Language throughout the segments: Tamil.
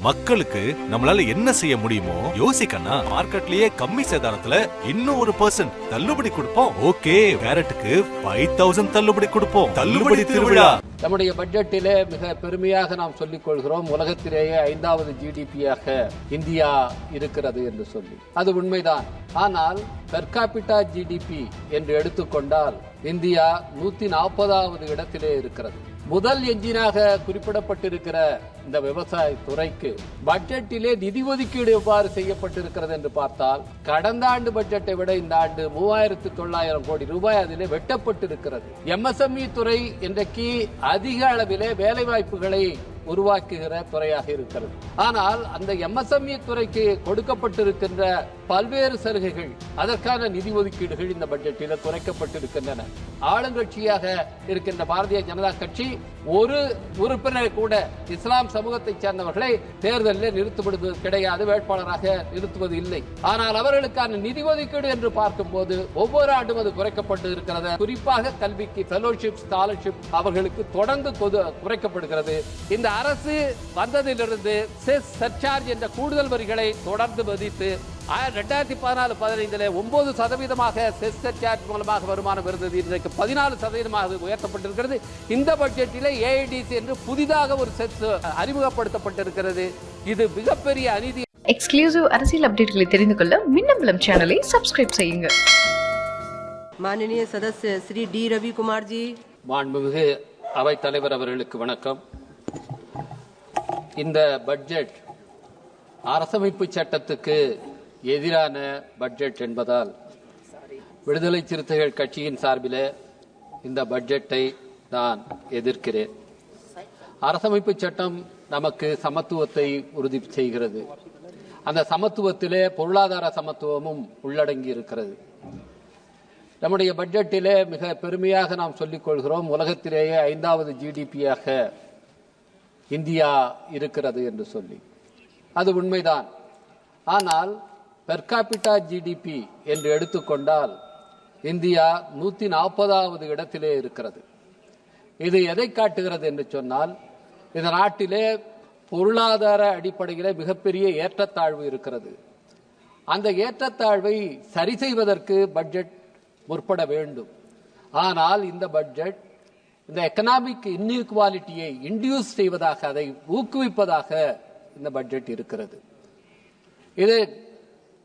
மக்களுக்கு நம்மளால என்ன செய்ய முடியுமோ யோசிக்கனா மார்க்கெட்லயே கம்மி சேதாரத்துல இன்னும் 1% தள்ளுபடி கொடுப்போம். ஓகே, கேரட்டுக்கு 5000 தள்ளுபடி கொடுப்போம். தள்ளுபடி திருவிழா. நம்முடைய பட்ஜெட்டிலே மிக பெருமையாக நாம் சொல்லிக் கொள்கிறோம், உலகத்திலேயே 5வது ஜிடிபியாக இந்தியா இருக்கிறது என்று சொல்லி. அது உண்மைதான். ஆனால் பெர் கேபிட்டா ஜிடிபி என்று எடுத்துக்கொண்டால் இந்தியா 140வது இடத்திலே இருக்கிறது. முதல் எஞ்சினாக குறிப்பிடப்பட்டிருக்கிற இந்த விவசாய துறைக்கு பட்ஜெட்டிலே நிதி ஒதுக்கீடு எவ்வாறு செய்யப்பட்டிருக்கிறது என்று பார்த்தால், கடந்த ஆண்டு பட்ஜெட்டை விட இந்த ஆண்டு 3900 கோடி ரூபாய் அதிலே வெட்டப்பட்டிருக்கிறது. எம்எஸ்எம்இ துறை இன்றைக்கு அதிக அளவிலே வேலை வாய்ப்புகளை உருவாக்குகிற துறையாக இருக்கிறது. ஆனால் அந்த எம்எஸ்எம்இ துறைக்கு கொடுக்கப்பட்டிருக்கின்ற பல்வேறு சலுகைகள், அதற்கான நிதி ஒதுக்கீடுகள் இந்த பட்ஜெட்டில் குறைக்கப்பட்டிருக்கின்றன. ஆளுங்கட்சியாக இருக்கின்ற பாரதிய ஜனதா கட்சி ஒரு உறுப்பினர் கூட இஸ்லாம் சமூகத்தை சேர்ந்தவர்களை தேர்தலில் நிறுத்துவது கிடையாது, வேட்பாளராக நிறுத்துவது இல்லை. ஆனால் அவர்களுக்கான நிதி ஒதுக்கீடு என்று பார்க்கும் போது ஒவ்வொரு ஆண்டும் அது குறைக்கப்பட்டு இருக்கிறது. குறிப்பாக கல்விக்கு ஃபெலோஷிப், ஸ்காலர்ஷிப் அவர்களுக்கு தொடர்ந்து குறைக்கப்படுகிறது. இந்த அரசு வந்ததிலிருந்து செஸ் சர்சார்ஜ் என்ற கூடுதல் வரிகளை தொடர்ந்து விதித்து 2014-15 9% செஸ் சர்சார்ஜ் மூலமாக வருமானம் இருந்தது. இன்றைக்கு 14% உயர்த்தப்பட்டிருக்கிறது. இந்த பட்ஜெட்டில் ஏஐடிசி என்று புதிதாக ஒரு செஸ் அறிமுகப்படுத்தப்பட்டிருக்கிறது. இது மிகப்பெரிய அநீதி. எக்ஸ்க்ளூசிவ் அரசியல் அப்டேட்களை தெரிந்து கொள்ள மின்னம்பலம் சேனலை சப்ஸ்கிரைப் செய்யுங்க. माननीय सदस्य श्री डी रवि कुमार जी. மாண்புமிகு அவைத் தலைவர் அவர்களுக்கு வணக்கம். இந்த பட்ஜெட் அரசமைப்பு சட்டத்துக்கு எதிரான பட்ஜெட் என்பதால் விடுதலை சிறுத்தைகள் கட்சியின் சார்பில் இந்த பட்ஜெட்டை நான் எதிர்க்கிறேன். அரசமைப்பு சட்டம் நமக்கு சமத்துவத்தை உறுதி செய்கிறது. அந்த சமத்துவத்திலே பொருளாதார சமத்துவமும் உள்ளடங்கி இருக்கிறது. நம்முடைய பட்ஜெட்டிலே மிக பெருமையாக நாம் சொல்லிக் கொள்கிறோம், உலகத்திலேயே 5வது ஜிடிபியாக இந்தியா இருக்கிறது என்று சொல்லி. அது உண்மைதான். ஆனால் பெர் கேபிட்டா ஜிடிபி என்று எடுத்துக்கொண்டால் இந்தியா 140வது இடத்திலே இருக்கிறது. இது எதை காட்டுகிறது என்று சொன்னால், இந்த நாட்டிலே பொருளாதார அடிப்படையிலே மிகப்பெரிய ஏற்றத்தாழ்வு இருக்கிறது. அந்த ஏற்றத்தாழ்வை சரி செய்வதற்கு பட்ஜெட் முற்பட வேண்டும். ஆனால் இந்த பட்ஜெட் இந்த எக்கனாமிக் இன்இக்வாலிட்டியை இன்டியூஸ் செய்வதாக, அதை ஊக்குவிப்பதாக இந்த பட்ஜெட் இருக்கிறது. இது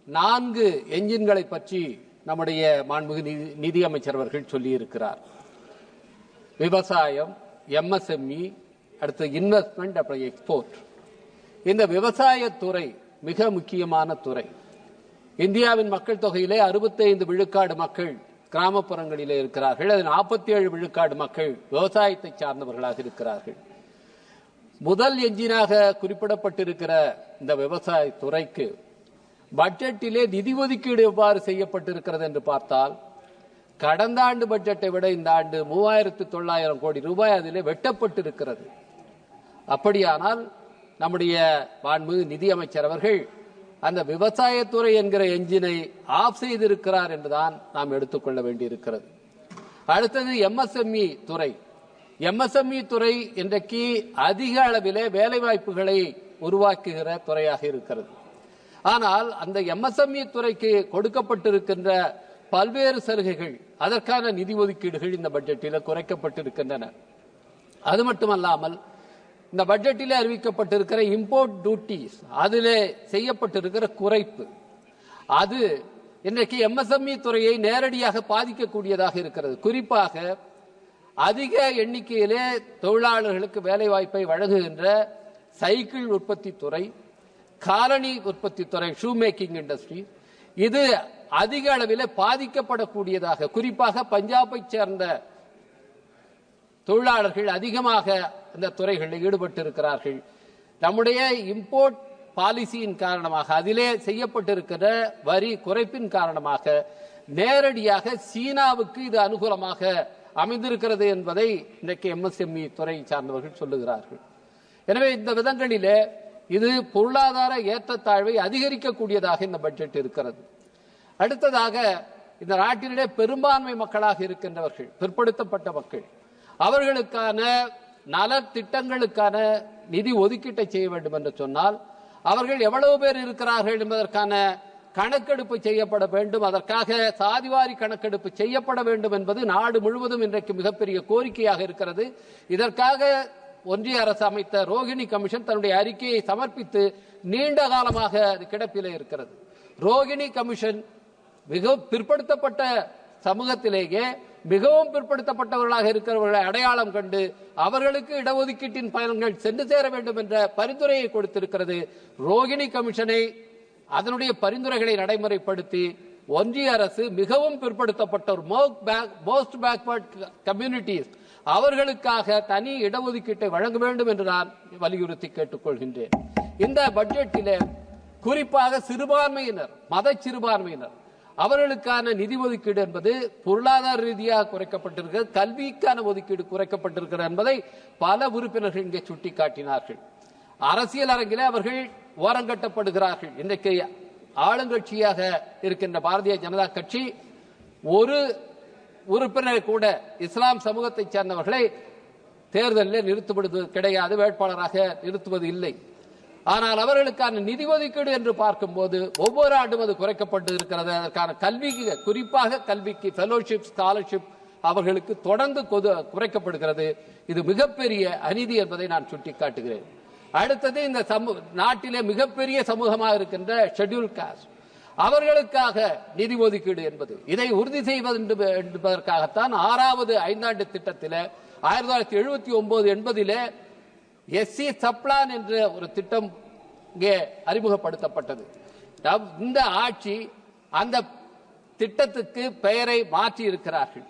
4 என்ஜின்களை பற்றி நம்முடைய மாண்புமிகு நிதியமைச்சர் அவர்கள் சொல்லியிருக்கிறார். விவசாயம், எம்எஸ்எம்இ, அடுத்து இன்வெஸ்ட்மெண்ட், அப்புறம் எக்ஸ்போர்ட். இந்த விவசாயத்துறை மிக முக்கியமான துறை. இந்தியாவின் மக்கள் தொகையிலே 65 விழுக்காடு மக்கள் கிராமப்புறங்களிலே இருக்கிறார்கள். அது 47 விழுக்காடு மக்கள் விவசாயத்தை சார்ந்தவர்களாக இருக்கிறார்கள். முதல் எஞ்சினாக குறிப்பிடப்பட்டிருக்கிற இந்த விவசாய துறைக்கு பட்ஜெட்டிலே நிதி ஒதுக்கீடு எவ்வாறு செய்யப்பட்டிருக்கிறது என்று பார்த்தால், கடந்த ஆண்டு பட்ஜெட்டை விட இந்த ஆண்டு 3900 கோடி ரூபாய் அதிலே வெட்டப்பட்டிருக்கிறது. அப்படியானால் நம்முடைய மாண்புமிகு நிதியமைச்சர் அவர்கள் அந்த விவசாயத்துறை என்கிற என்ஜினை ஆஃப் செய்திருக்கிறார் என்றுதான் நாம் எடுத்துக்கொள்ள வேண்டியிருக்கிறது. அடுத்தது எம்எஸ்எம்இ துறை. எம்எஸ்எம்இ துறை இன்றைக்கு அதிக அளவிலே வேலை வாய்ப்புகளை உருவாக்குகிற துறையாக இருக்கிறது. ஆனால் அந்த எம்எஸ்எம்இ துறைக்கு கொடுக்கப்பட்டிருக்கின்ற பல்வேறு சலுகைகள், அதற்கான நிதி ஒதுக்கீடுகள் இந்த பட்ஜெட்டில் குறைக்கப்பட்டிருக்கின்றன. அது மட்டுமல்லாமல் இந்த பட்ஜெட்டிலே அறிவிக்கப்பட்டிருக்கிற இம்போர்ட் டியூட்டிஸ், அதிலே செய்யப்பட்டிருக்கிற குறைப்பு, அது இன்றைக்கு எம்எஸ்எம்இ துறையை நேரடியாக பாதிக்கக்கூடியதாக இருக்கிறது. குறிப்பாக அதிக எண்ணிக்கையிலே தொழிலாளர்களுக்கு வேலை வாய்ப்பை வழங்குகின்ற சைக்கிள் உற்பத்தி துறை, காலணி உற்பத்தி துறை, ஷூ மேக்கிங் இண்டஸ்ட்ரி, இது அதிக அளவில் பாதிக்கப்படக்கூடியதாக, குறிப்பாக பஞ்சாபை சேர்ந்த தொழிலாளர்கள் அதிகமாக இந்த துறைகளில் ஈடுபட்டு இருக்கிறார்கள். நம்முடைய இம்போர்ட் பாலிசியின் காரணமாக, அதிலே செய்யப்பட்டிருக்கிற வரி குறைப்பின் காரணமாக நேரடியாக சீனாவுக்கு இது அனுகூலமாக அமைந்திருக்கிறது என்பதை இன்றைக்கு எம்எஸ்எம்இ துறை சார்ந்தவர்கள் சொல்லுகிறார்கள். எனவே இந்த விதங்களிலே இது பொருளாதார ஏற்றத்தாழ்வை அதிகரிக்கக்கூடியதாக இந்த பட்ஜெட் இருக்கிறது. அடுத்ததாக இந்த நாட்டிலே பெரும்பான்மை மக்களாக இருக்கின்றவர்கள், பிற்படுத்தப்பட்ட மக்கள், அவர்களுக்கான நல திட்டங்களுக்கான நிதி ஒதுக்கீட்டை செய்ய வேண்டும் என்று சொன்னால் அவர்கள் எவ்வளவு பேர் இருக்கிறார்கள் என்பதற்கான கணக்கெடுப்பு செய்யப்பட வேண்டும். அதற்காக சாதிவாரி கணக்கெடுப்பு செய்யப்பட வேண்டும் என்பது நாடு முழுவதும் இன்றைக்கு மிகப்பெரிய கோரிக்கையாக இருக்கிறது. இதற்காக ஒன்றிய அரசு அமைத்த ரோகிணி கமிஷன் தன்னுடைய அறிக்கையை சமர்ப்பித்து நீண்ட காலமாக அது கிடப்பிலே இருக்கிறது. ரோகிணி கமிஷன் மிகவும் பிற்படுத்தப்பட்ட சமூகத்திலேயே மிகவும் பிற்படுத்தப்பட்டவர்களாக இருக்கிறவர்களை அடையாளம் கண்டு அவர்களுக்கு இடஒதுக்கீட்டின் பயன்கள் சென்று சேர வேண்டும் என்ற பரிந்துரையை கொடுத்திருக்கிறது. ரோகிணி கமிஷனை அதனுடைய பரிந்துரைகளை நடைமுறைப்படுத்தி ஒன்றிய அரசு மிகவும் பிற்படுத்தப்பட்டோர் மோஸ்ட் பேக்வர்ட் கம்யூனிட்டிஸ் அவர்களுக்காக தனி இடஒதுக்கீட்டை வழங்க வேண்டும் என்று நான் வலியுறுத்தி கேட்டுக்கொள்கின்றேன். இந்த பட்ஜெட்டிலே குறிப்பாக சிறுபான்மையினர், மத சிறுபான்மையினர் அவர்களுக்கான நிதி ஒதுக்கீடு என்பது பொருளாதார ரீதியாக குறைக்கப்பட்டிருக்கிறது, கல்விக்கான ஒதுக்கீடு குறைக்கப்பட்டிருக்கிறது என்பதை பல உறுப்பினர்கள் இங்கே சுட்டிக்காட்டினார்கள். அரசியல் அரங்கிலே அவர்கள் ஓரங்கட்டப்படுகிறார்கள். இன்றைக்கு ஆளுங்கட்சியாக இருக்கின்ற பாரதிய ஜனதா கட்சி ஒரு உறுப்பினர் கூட இஸ்லாம் சமூகத்தை சேர்ந்தவர்களை தேர்தலில் நிறுத்துவது கிடையாது, வேட்பாளராக நிறுத்துவது இல்லை. ஆனால் அவர்களுக்கான நிதி ஒதுக்கீடு என்று பார்க்கும்போது ஒவ்வொரு ஆண்டும் அது குறைக்கப்பட்டு இருக்கிறது. அதற்கான கல்விக்கு, குறிப்பாக கல்விக்கு ஃபெலோஷிப், ஸ்காலர்ஷிப் அவர்களுக்கு தொடர்ந்து குறைக்கப்படுகிறது. இது மிகப்பெரிய அநீதி என்பதை நான் சுட்டிக்காட்டுகிறேன். அடுத்தது, இந்த நாட்டிலே மிகப்பெரிய சமூகமாக இருக்கின்ற ஷெட்யூல் காஸ்ட் அவர்களுக்காக நிதி ஒதுக்கீடு என்பது இதை உறுதி செய்வது என்பதற்காகத்தான் 6வது ஐந்தாண்டு திட்டத்தில் 1979-80 எஸ்சி சப்ளான் என்ற ஒரு திட்டம் இங்கே அறிமுகப்படுத்தப்பட்டது. இந்த ஆட்சி அந்த திட்டத்துக்கு பெயரை மாற்றி இருக்கிறார்கள்.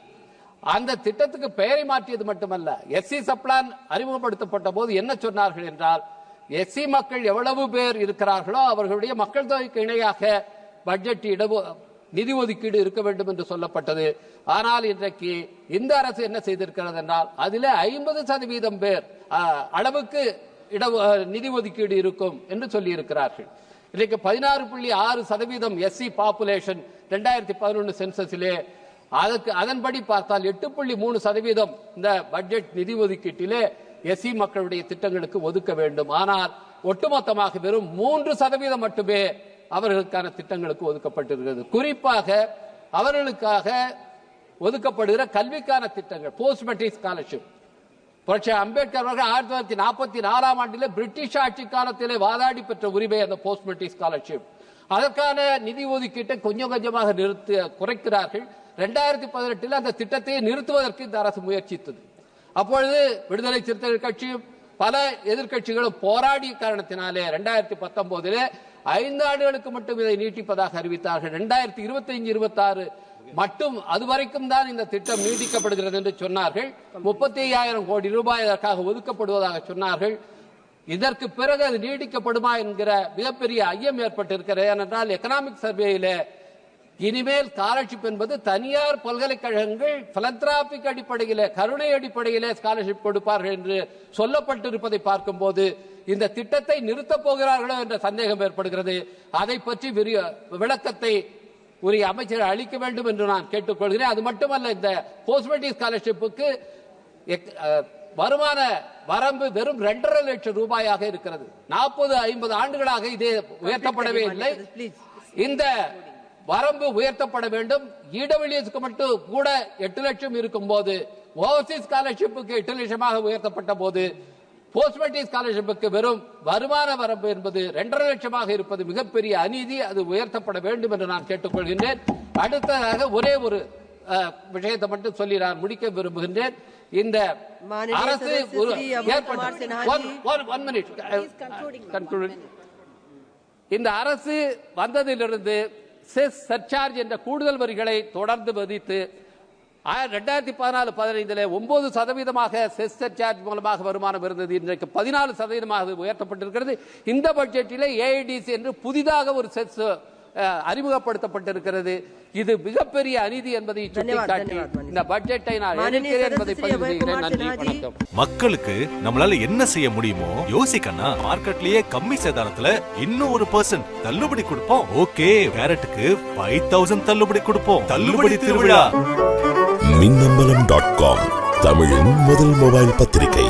அந்த திட்டத்துக்கு பெயரை மாற்றியது மட்டுமல்ல, எஸ்சி சப்ளான் அறிமுகப்படுத்தப்பட்ட போது என்ன சொன்னார்கள் என்றால், எஸ்சி மக்கள் எவ்வளவு பேர் இருக்கிறார்களோ அவர்களுடைய மக்கள் தொகைக்கு இணையாக பட்ஜெட் நிதி ஒதுக்கீடு இருக்க வேண்டும் என்று சொல்லப்பட்டது. ஆனால் இன்றைக்கு இந்த அரசு என்ன செய்திருக்கிறது என்றால், அதில் 50% பேர் அளவுக்கு நிதி ஒதுக்கீடு இருக்கும் என்று சொல்லி இருக்கிறார்கள். இன்றைக்கு 16.6% எஸ்சி பாப்புலேஷன் 2011 சென்சஸிலே. அதன்படி பார்த்தால் 8.3% இந்த பட்ஜெட் நிதி ஒதுக்கீட்டிலே எஸ்சி மக்களுடைய திட்டங்களுக்கு ஒதுக்க வேண்டும். ஆனால் ஒட்டுமொத்தமாக வெறும் 3% மட்டுமே அவர்களுக்கான திட்டங்களுக்கு ஒதுக்கப்பட்டிருக்கிறது. குறிப்பாக அவர்களுக்காக ஒதுக்கப்படுகிற கல்விக்கான திட்டங்கள், போஸ்ட் மெட்ரிக் ஸ்காலர்ஷிப், புரட்சி அம்பேத்கர் அவர்கள் 1944 ஆண்டிலே பிரிட்டிஷ் ஆட்சி காலத்திலே வாதாடி பெற்ற உரிமை அந்த போஸ்ட் மெட்ரிக் ஸ்காலர்ஷிப். அதற்கான நிதி ஒதுக்கீட்டை கொஞ்சம் கொஞ்சமாக குறைக்கிறார்கள். 2018 அந்த திட்டத்தை நிறுத்துவதற்கு இந்த அரசு முயற்சித்தது. அப்பொழுது விடுதலை சிறுத்தைகள் கட்சியும் பல எதிர்கட்சிகளும் போராடிய காரணத்தினாலே 2019 5 ஆண்டுகளுக்கு மட்டும் இதை நீட்டிப்பதாக அறிவித்தார்கள். 2025-26 மட்டும் அதுவரைக்கும் தான் இந்த திட்டம் நீட்டிக்கப்படுகிறது என்று சொன்னார்கள். 35,000 கோடி ரூபாய் அதற்காக ஒதுக்கப்படுவதாக சொன்னார்கள். இதற்கு பிறகு அது நீடிக்கப்படுமா என்கிற மிகப்பெரிய ஐயம் ஏற்பட்டிருக்கிறது. ஏனென்றால் எக்கனாமிக் சர்வேயில இனிமேல் ஸ்காலர்ஷிப் என்பது தனியார் பல்கலைக்கழகங்கள் பிலந்திராபிக் அடிப்படையிலே, கருணை அடிப்படையிலே ஸ்காலர்ஷிப் கொடுப்பார்கள் என்று சொல்லப்பட்டிருப்பதை பார்க்கும்போது இந்த திட்டத்தை நிறுத்தப் போகிறார்களோ என்ற சந்தேகம் ஏற்படுகிறது. அதை பற்றி விளக்கத்தை உரிய அமைச்சர் அளிக்க வேண்டும் என்று நான் கேட்டுக்கொள்கிறேன். அது மட்டுமல்ல, இந்த போஸ்ட் மெட்ரிக் ஸ்காலர்ஷிப்புக்கு வருமான வரம்பு வெறும் 2.5 லட்சம் ரூபாயாக இருக்கிறது. 40-50 ஆண்டுகளாக இது உயர்த்தப்படவே இல்லை. இந்த வரம்பு உயர்த்தப்பட வேண்டும். இடபிள்யூஎஸ்க்கு மட்டும் கூட 8 லட்சம் இருக்கும் போது, ஓவர்சீஸ் ஸ்காலர்ஷிப்புக்கு 8 லட்சமாக உயர்த்தப்பட்ட போது, போஸ்ட் மெட்ரிக் ஸ்காலர்ஷிப்புக்கு வெறும் வருமான வரம்பு என்பது 2.5 லட்சமாக இருப்பது மிகப்பெரிய அநீதி. அது உயர்த்தப்பட வேண்டும் என்று நான் கேட்டுக்கொள்கின்றேன். அடுத்ததாக ஒரே ஒரு விஷயத்தை மட்டும் சொல்லி நான் முடிக்க விரும்புகின்றேன். இந்த அரசு இந்த அரசு வந்ததிலிருந்து செஸ் சர்சார்ஜ் என்ற கூடுதல் வரிகளை தொடர்ந்து விதித்து 2014-15 9% செஸ் சர்சார்ஜ் மூலமாக வருமானம் இருந்தது. இன்றைக்கு 14% உயர்த்தப்பட்டிருக்கிறது. இந்த பட்ஜெட்டில் ஏஐடிசி என்று புதிதாக ஒரு செஸ் அறிமுகப்படுத்தப்பட்டிருக்கிறது. இது மிகப்பெரிய அநீதி என்பதை சுட்டிக்காட்டி இந்த பட்ஜெட்டை நான் எதிர்க்கிறேன் என்பதை பதிவு செய்கிறேன். நன்றி, வணக்கம். மக்களுக்கு நம்மளால என்ன செய்ய முடியுமோ யோசிக்கண்ணா. மார்க்கெட்லயே கம்மி சேதாரத்துல இன்னும் 1% தள்ளுபடி கொடுப்போம். ஓகே, கேரட்டுக்கு 5,000 தள்ளுபடி கொடுப்போம். தள்ளுபடி திருவிழா. மின்னம்பலம்.com தமிழின் முதல் மொபைல் பத்திரிகை.